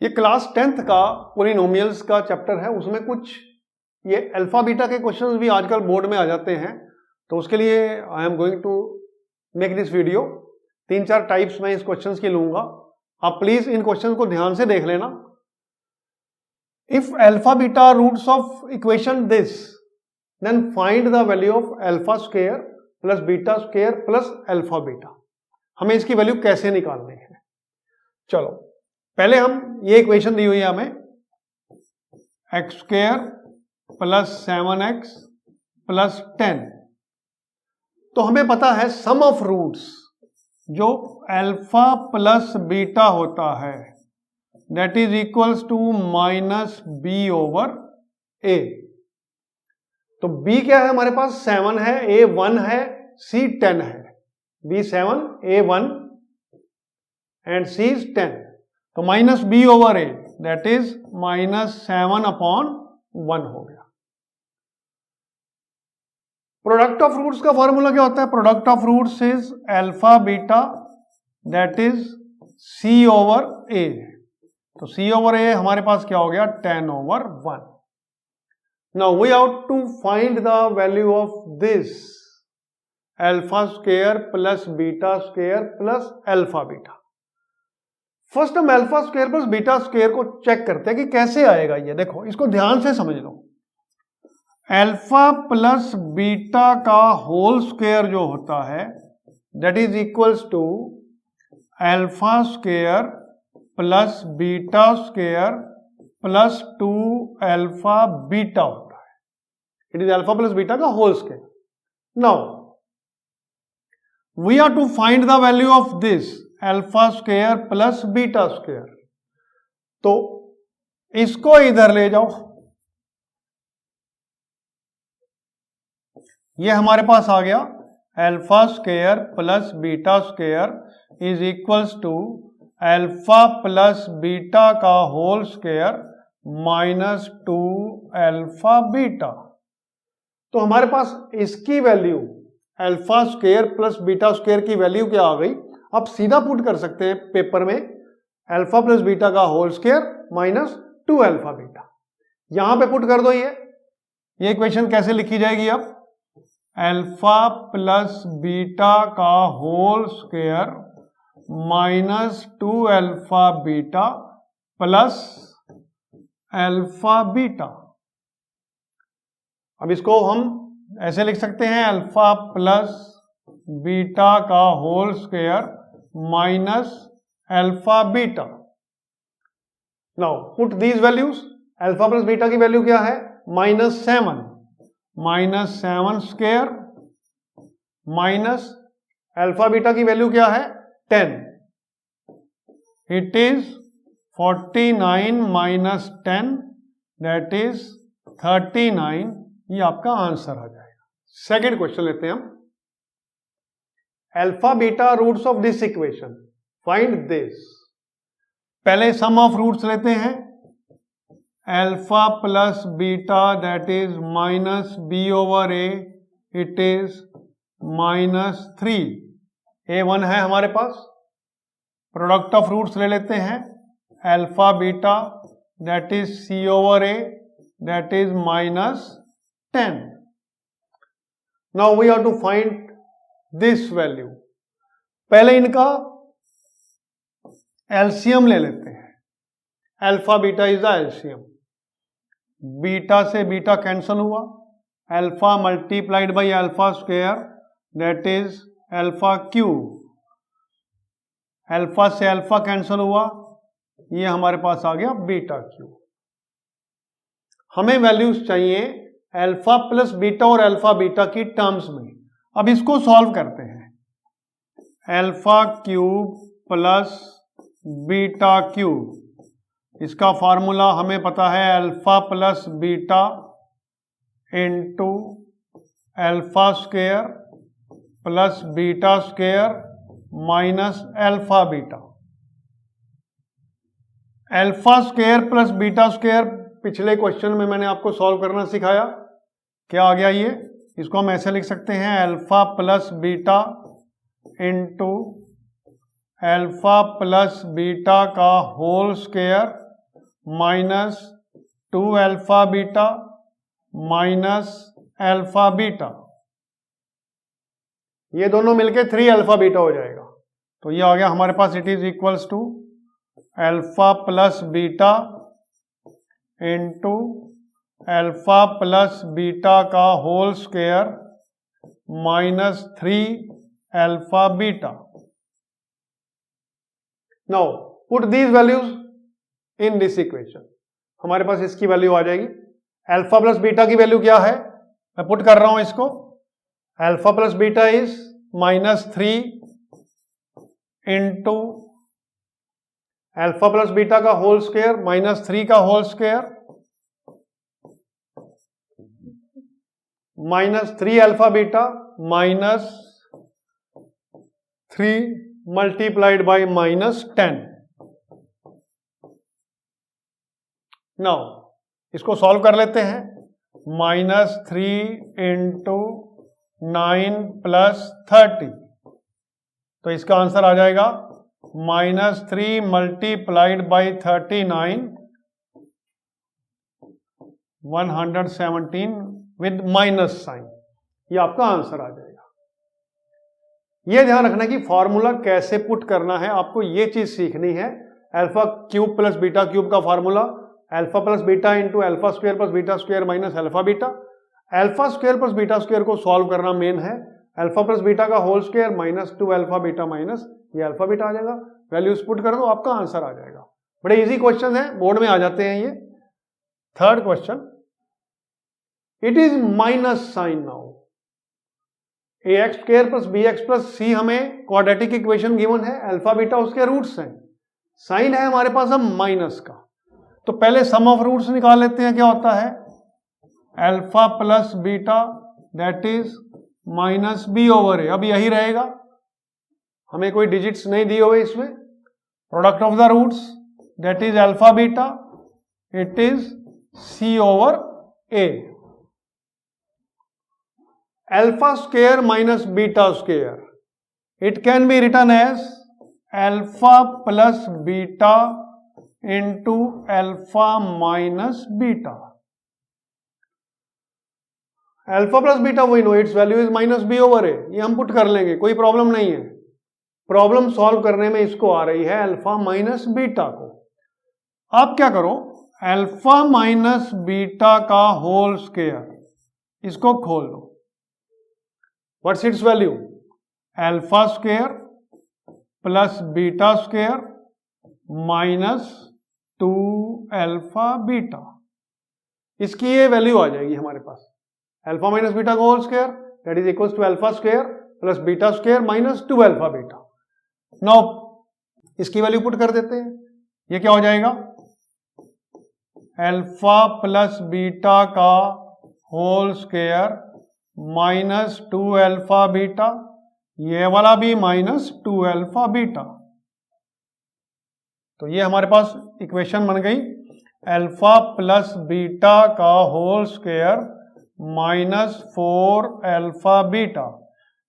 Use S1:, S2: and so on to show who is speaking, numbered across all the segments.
S1: ये class 10th का polynomials का चैप्टर है। उसमें कुछ ये अल्फा बीटा के क्वेश्चंस भी आजकल बोर्ड में आ जाते हैं, तो उसके लिए I am going to make this video. 3-4 types मैं इस क्वेश्चंस की लूंगा। आप प्लीज इन क्वेश्चंस को ध्यान से देख लेना। If alpha beta roots of equation this, then find the value of alpha square plus beta square plus alpha beta. हमें इसकी वैल्यू कैसे निकालनी है? चलो पहले हम ये इक्वेशन दी हुई है हमें, x square plus 7x plus 10। तो हमें पता है सम ऑफ रूट्स जो अल्फा प्लस बीटा होता है that is equals to minus B over a. तो b क्या है हमारे पास? 7 है, a 1 है, c 10 है। b 7, a 1 and c is 10। तो minus B over a that is minus 7 upon 1 हो गया। प्रोडक्ट ऑफ रूट्स का फॉर्मूला क्या होता है? Product of roots is alpha beta that is c over a। तो c ओवर a हमारे पास क्या हो गया? 10 over 1। Now we have to find the value of this alpha square plus beta square plus alpha beta. First हम alpha square plus beta square को check करते हैं कि कैसे आएगा ये। देखो इसको ध्यान से समझ लो। अल्फा प्लस बीटा का होल स्क्वायर जो होता है that is equals to alpha square plus beta square plus 2 alpha beta होता है। It is alpha plus beta का whole square. Now we are to find the value of this alpha square plus beta square. तो इसको इधर ले जाओ, ये हमारे पास आ गया alpha square plus beta square is equals to alpha plus beta का whole square minus 2 alpha beta. तो हमारे पास इसकी value alpha square plus beta square की वैल्यू क्या आ गई? आप सीधा पुट कर सकते हैं पेपर में, अल्फा प्लस बीटा का whole square minus 2 alpha beta. यहां पे पुट कर दो। ये इक्वेशन कैसे लिखी जाएगी? अब अल्फा प्लस बीटा का whole square minus 2 alpha beta plus alpha beta. अब इसको हम ऐसे लिख सकते हैं, अल्फा प्लस बीटा का whole square minus alpha beta. Now put these values. Alpha plus beta की वैल्यू क्या है? -7। -7 स्क्वायर माइनस अल्फा बीटा की वैल्यू क्या है? 10। It is 49 minus 10 that is 39। ये आपका आंसर आ जाएगा। सेकेंड क्वेश्चन लेते हैं हम। Alpha beta roots of this equation, find this. पहले सम ऑफ रूट्स लेते हैं। Alpha plus beta that is minus B over A, it is -3। a1 है हमारे पास। प्रोडक्ट ऑफ रूट्स ले लेते हैं। Alpha beta that is c over a that is -10। Now we have to find this value. पहले इनका LCM ले लेते हैं। Alpha beta is the LCM. Beta से बीटा कैंसल हुआ, alpha multiplied by alpha square that is alpha cube. Alpha से alpha cancel हुआ, ये हमारे पास आ गया बीटा क्यूब। हमें वैल्यूज चाहिए अल्फा प्लस बीटा और अल्फा बीटा की टर्म्स में। अब इसको सॉल्व करते हैं। Alpha cube plus beta cube, इसका फॉर्मूला हमें पता है alpha plus beta into alpha square plus beta square minus alpha beta. Alpha square plus beta square पिछले क्वेश्चन में मैंने आपको सॉल्व करना सिखाया। क्या आ गया ये? इसको हम ऐसे लिख सकते हैं, alpha plus beta into alpha plus beta का whole square minus 2 alpha beta minus alpha beta, ये दोनों मिलके 3 अल्फा बीटा हो जाएगा। तो ये आ गया हमारे पास, it is equals to alpha plus beta into alpha plus beta का whole square minus 3 alpha beta. Now put these values in this equation. हमारे पास इसकी वैल्यू आ जाएगी। अल्फा प्लस बीटा की वैल्यू क्या है, मैं पुट कर रहा हूं इसको। Alpha plus beta is minus 3 into alpha plus beta का होल स्क्वायर माइनस 3 का whole square minus 3 alpha beta minus 3 multiplied by minus 10। Now इसको सॉल्व कर लेते हैं। माइनस 3 इंटू 9 प्लस 30, तो इसका आंसर आ जाएगा minus 3 multiplied by 39 117 with minus sign, ये आपका आंसर आ जाएगा। ये ध्यान रखना कि फॉर्मूला कैसे पुट करना है, आपको ये चीज सीखनी है। Alpha cube plus beta cube का formula alpha plus beta into alpha square plus beta square minus alpha beta. Alpha square plus beta square को सॉल्व करना मेन है। अल्फा प्लस बीटा का whole square minus 2 alpha beta minus ये alpha beta आ जाएगा। Values put कर दो, आपका आंसर आ जाएगा। बड़े इजी क्वेश्चन है, बोर्ड में आ जाते हैं ये। Third question, it is minus sign now. ax square plus bx plus c हमें क्वाड्रेटिक इक्वेशन गिवन है, अल्फा बीटा उसके रूट्स हैं, साइन है हमारे पास अब माइनस का। तो पहले सम ऑफ रूट्स निकाल लेते हैं, क्या होता है alpha plus beta that is minus B over A. अब यही रहेगा, हमें कोई डिजिट्स नहीं दिए हुए इसमें। Product of the roots that is alpha beta, it is C over A. Alpha square minus beta square, it can be written as alpha plus beta into alpha minus beta. Alpha plus beta वही no, it's value is minus B over A, ये हम put कर लेंगे, कोई problem नहीं है। Problem solve करने में इसको आ रही है अल्फा माइनस बीटा को। आप क्या करो, अल्फा माइनस बीटा का होल स्क्वायर इसको खोल लो। What's its value, alpha square plus beta square minus 2 alpha beta, इसकी ये वैल्यू आ जाएगी हमारे पास। अल्फा माइनस बीटा का whole square that is equals to alpha square plus beta square minus 2 alpha beta. Now इसकी वैल्यू पुट कर देते हैं, ये क्या हो जाएगा अल्फा प्लस बीटा का whole square minus 2 alpha beta, ये वाला भी माइनस 2 अल्फा बीटा। तो ये हमारे पास इक्वेशन बन गई अल्फा प्लस बीटा का whole square minus 4 alpha beta,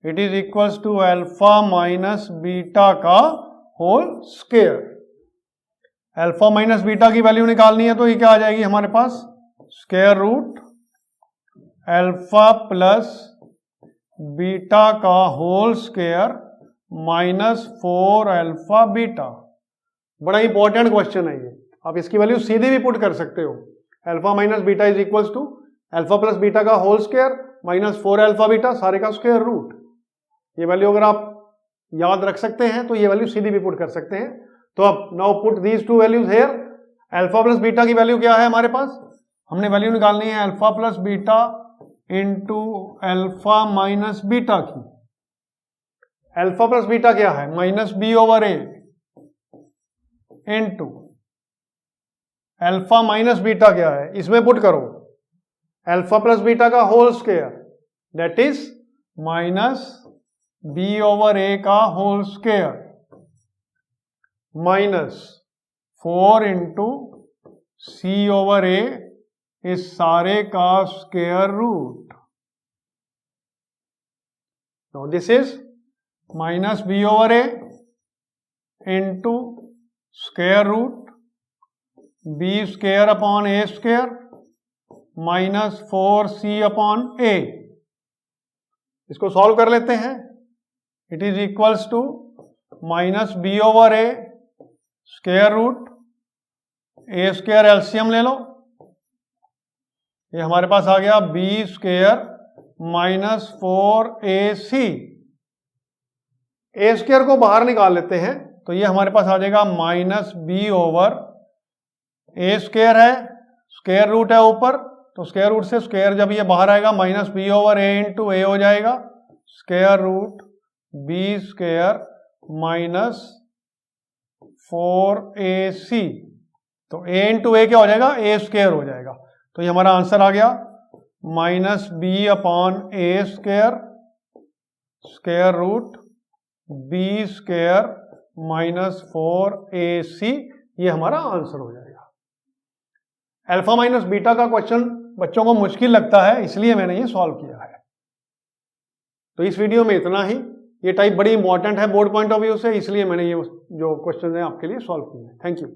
S1: it is equals to alpha minus beta का whole square. Alpha minus beta की वैल्यू निकालनी है, तो ये क्या आ जाएगी हमारे पास square root alpha plus beta का whole square minus 4 alpha beta. बड़ा इंपॉर्टेंट क्वेश्चन है ये, आप इसकी वैल्यू सीधे भी पुट कर सकते हो। Alpha minus beta is equals to alpha plus beta का whole square minus 4 alpha beta, सारे का स्क्वायर रूट। ये वैल्यू अगर आप याद रख सकते हैं तो ये वैल्यू सीधी भी पुट कर सकते हैं। तो अब now put these two values here. Alpha plus beta की वैल्यू क्या है हमारे पास, हमने वैल्यू निकालनी है alpha plus beta into alpha minus beta की। अल्फा प्लस बीटा क्या है minus B over A into alpha minus beta क्या है, इसमें पुट करो अल्फा प्लस बीटा का whole square that is minus B over A का whole square minus 4 into C over ए, इस सारे का square root. Now this is minus B over A into square root B square upon A square minus 4c upon A. इसको solve कर लेते हैं। It is equals to minus B over A square root A square, LCM ले लो, ये हमारे पास आ गया B square minus 4ac। A square को बाहर निकाल लेते हैं तो ये हमारे पास आ जाएगा minus B over A square है, स्क्वायर रूट है ऊपर, तो स्क्वायर रूट से स्क्वायर जब ये बाहर आएगा minus B over A into A हो जाएगा, square root B square minus 4ac। तो a इंटू ए क्या हो जाएगा, ए स्क्वायर हो जाएगा। तो ये हमारा आंसर आ गया minus B upon A square square root B square minus 4ac, ये हमारा आंसर हो जाएगा। अल्फा माइनस बीटा का क्वेश्चन बच्चों को मुश्किल लगता है, इसलिए मैंने ये सॉल्व किया है। तो इस वीडियो में इतना ही। ये टाइप बड़ी इंपॉर्टेंट है बोर्ड पॉइंट ऑफ व्यू से, इसलिए मैंने ये जो क्वेश्चन है आपके लिए सॉल्व किए हैं। Thank you.